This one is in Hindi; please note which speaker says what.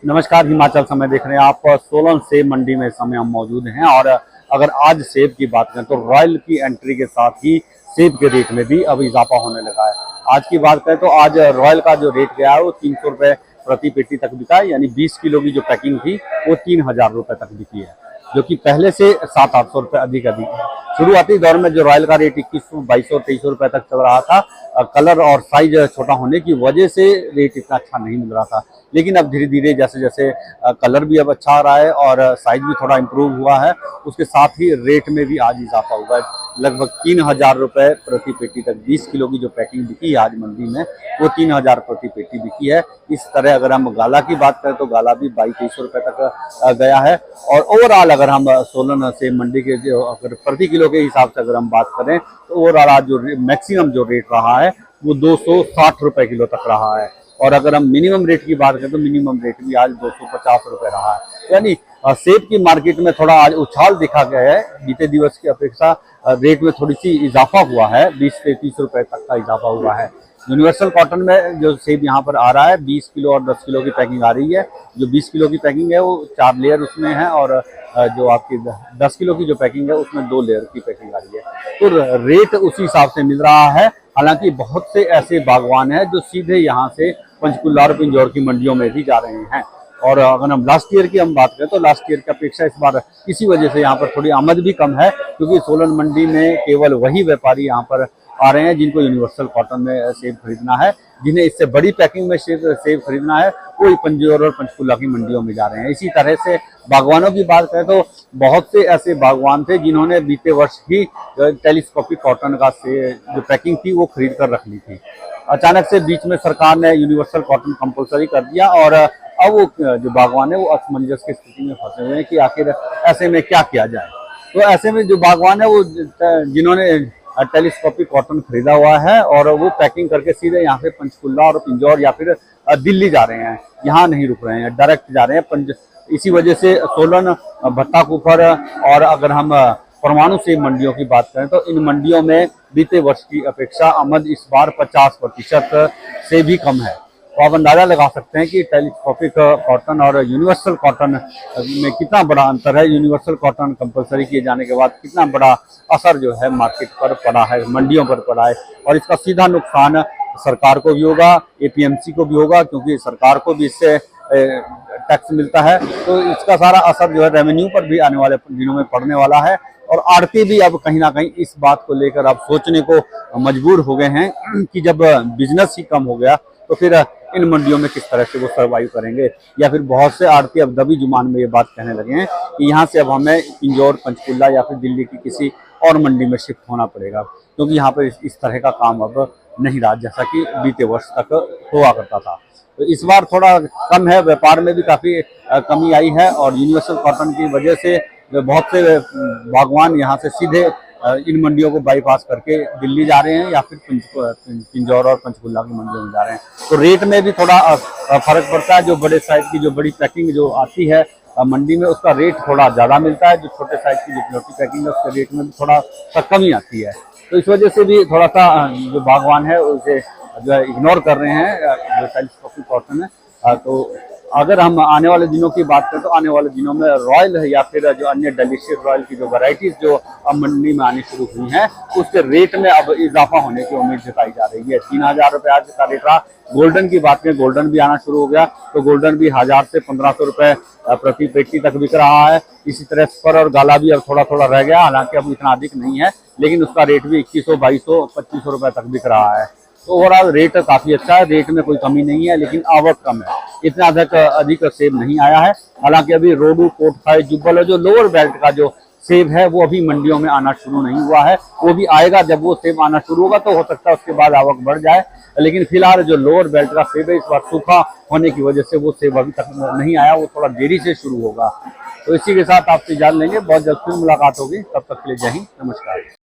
Speaker 1: नमस्कार, हिमाचल समय देख रहे हैं आप। सोलन सेब मंडी में इस समय हम मौजूद हैं और अगर आज सेब की बात करें तो रॉयल की एंट्री के साथ ही सेब के रेट में भी अब इजाफा होने लगा है। आज की बात करें तो आज रॉयल का जो रेट गया है वो 300 रुपये प्रति पेटी तक बिका है, यानी 20 किलो की जो पैकिंग थी वो 3000 रुपये तक बिकी है, जो कि पहले से 700-800 रुपये अधिक है। शुरुआती दौर में जो रॉयल का रेट 2100, 2200, 2300 रुपये तक चल रहा था। कलर और साइज छोटा होने की वजह से रेट इतना अच्छा नहीं मिल रहा था, लेकिन अब धीरे धीरे जैसे जैसे कलर भी अब अच्छा आ रहा है और साइज भी थोड़ा इम्प्रूव हुआ है, उसके साथ ही रेट में भी आज इजाफा हुआ है। लगभग 3000 रुपये प्रति पेटी तक 20 किलो की जो पैकिंग बिकी है आज मंडी में वो 3000 प्रति पेटी बिकी है। इस तरह अगर हम गाला की बात करें तो गाला भी 2200 रुपये तक गया है। और ओवरऑल अगर हम सोलन से मंडी के जो अगर प्रति किलो के हिसाब से अगर हम बात करें तो ओवरऑल आज जो मैक्सिमम जो रेट रहा है वो 260 रुपये किलो तक रहा है। और अगर हम मिनिमम रेट की बात करें तो मिनिमम रेट भी आज 250 रुपये रहा है। यानी सेब की मार्केट में थोड़ा आज उछाल दिखा गया है। बीते दिवस की अपेक्षा रेट में थोड़ी सी इजाफा हुआ है, 20 से 30 रुपये तक का इजाफा हुआ है। यूनिवर्सल कॉटन में जो सेब यहाँ पर आ रहा है 20 किलो और 10 किलो की पैकिंग आ रही है। जो 20 किलो की पैकिंग है वो 4 लेयर उसमें है और जो आपकी 10 किलो की जो पैकिंग है उसमें 2 लेयर की पैकिंग आ रही है। तो रेट उसी हिसाब से मिल रहा है। हालांकि बहुत से ऐसे बागवान हैं जो सीधे यहाँ से पंचकुला और पिंजौर की मंडियों में भी जा रहे हैं। और अगर हम लास्ट ईयर की हम बात करें तो लास्ट ईयर की अपेक्षा इस बार इसी वजह से यहाँ पर थोड़ी आमद भी कम है, क्योंकि सोलन मंडी में केवल वही व्यापारी यहाँ पर आ रहे हैं जिनको यूनिवर्सल कॉटन में सेब खरीदना है। जिन्हें इससे बड़ी पैकिंग में सेब खरीदना है वो पंजौर और पंचकुला की मंडियों में जा रहे हैं। इसी तरह से बागवानों की बात करें तो बहुत से ऐसे बागवान थे जिन्होंने बीते वर्ष ही टेलीस्कोपिक कॉटन का जो पैकिंग थी वो खरीद कर रख ली थी। अचानक से बीच में सरकार ने यूनिवर्सल कॉटन कंपलसरी कर दिया और अब वो जो बागवान है वो असमंजस की स्थिति में फंसे हुए हैं कि आखिर ऐसे में क्या किया जाए। तो ऐसे में जो बागवान है वो जिन्होंने टेलीस्कोपिक कॉटन खरीदा हुआ है और वो पैकिंग करके सीधे यहाँ से पंचकुला और पिंजौर या फिर दिल्ली जा रहे हैं, यहाँ नहीं रुक रहे हैं, डायरेक्ट जा रहे हैं। इसी वजह से सोलन, भट्टाकुफर और अगर हम परमाणु सेब मंडियों की बात करें तो इन मंडियों में बीते वर्ष की अपेक्षा आमद इस बार 50% से भी कम है। तो आप अंदाजा लगा सकते हैं कि टेलीस्कोपिक कॉटन और यूनिवर्सल कॉटन में कितना बड़ा अंतर है। यूनिवर्सल कॉटन कंपलसरी किए जाने के बाद कितना बड़ा असर जो है मार्केट पर पड़ा है, मंडियों पर पड़ा है। और इसका सीधा नुकसान सरकार को भी होगा, एपीएमसी को भी होगा, क्योंकि सरकार को भी इससे टैक्स मिलता है। तो इसका सारा असर जो है रेवेन्यू पर भी आने वाले दिनों में पड़ने वाला है। और आड़ती भी अब कहीं ना कहीं इस बात को लेकर अब सोचने को मजबूर हो गए हैं कि जब बिजनेस ही कम हो गया तो फिर इन मंडियों में किस तरह से वो सर्वाइव करेंगे। या फिर बहुत से आड़ती अब दबी जुबान में ये बात कहने लगे हैं कि यहाँ से अब हमें पिंजौर, पंचकुला या फिर दिल्ली की किसी और मंडी में शिफ्ट होना पड़ेगा, क्योंकि यहाँ पर इस तरह का काम अब नहीं रहा जैसा कि बीते वर्ष तक हुआ करता था। तो इस बार थोड़ा कम है, व्यापार में भी काफ़ी कमी आई है। और यूनिवर्सल कॉटन की वजह से बहुत से बागवान यहाँ से सीधे इन मंडियों को बाईपास करके दिल्ली जा रहे हैं या फिर पिंजौर और पंचकुला की मंडियों में जा रहे हैं। तो रेट में भी थोड़ा फर्क पड़ता है। जो बड़े साइज की जो बड़ी पैकिंग जो आती है मंडी में उसका रेट थोड़ा ज़्यादा मिलता है। जो छोटे साइज की जो छोटी पैकिंग है उसके रेट में भी थोड़ा सा कमी आती है। तो इस वजह से भी थोड़ा सा जो बागवान है उसे जो है इग्नोर कर रहे हैं जो टेलीस्कोपिक कॉटन है। तो अगर हम आने वाले दिनों की बात करें तो आने वाले दिनों में रॉयल है या फिर जो अन्य डिलीशियस रॉयल की जो वैरायटीज जो अब मंडी में आनी शुरू हुई हैं उसके रेट में अब इजाफा होने की उम्मीद जताई जा रही है। 3000 रुपये आज का रेट रहा। गोल्डन की बात करें, गोल्डन भी आना शुरू हो गया, तो गोल्डन भी 1000 से 1500 रुपये प्रति पेटी तक बिक रहा है। इसी तरह स्पर और गाला भी अब थोड़ा थोड़ा रह गया, हालांकि अब इतना अधिक नहीं है, लेकिन उसका रेट भी 2100, 2200, 2500 रुपये तक बिक रहा है। तो ओवरऑल रेट काफ़ी अच्छा है, रेट में कोई कमी नहीं है, लेकिन आवक कम है। इतना अधिक सेब नहीं आया है। हालांकि अभी रोडू, कोटखाई, जुब्बल जो लोअर बेल्ट का जो सेब है वो अभी मंडियों में आना शुरू नहीं हुआ है। वो भी आएगा, जब वो सेब आना शुरू होगा तो हो सकता है उसके बाद आवक बढ़ जाए। लेकिन फिलहाल जो लोअर बेल्ट का सेब है इस बार सूखा होने की वजह से वो सेब अभी तक नहीं आया, वो थोड़ा देरी से शुरू होगा। तो इसी के साथ आपसे जान लेंगे, बहुत जल्द फिर मुलाकात होगी। तब तक के लिए जय हिंद, नमस्कार।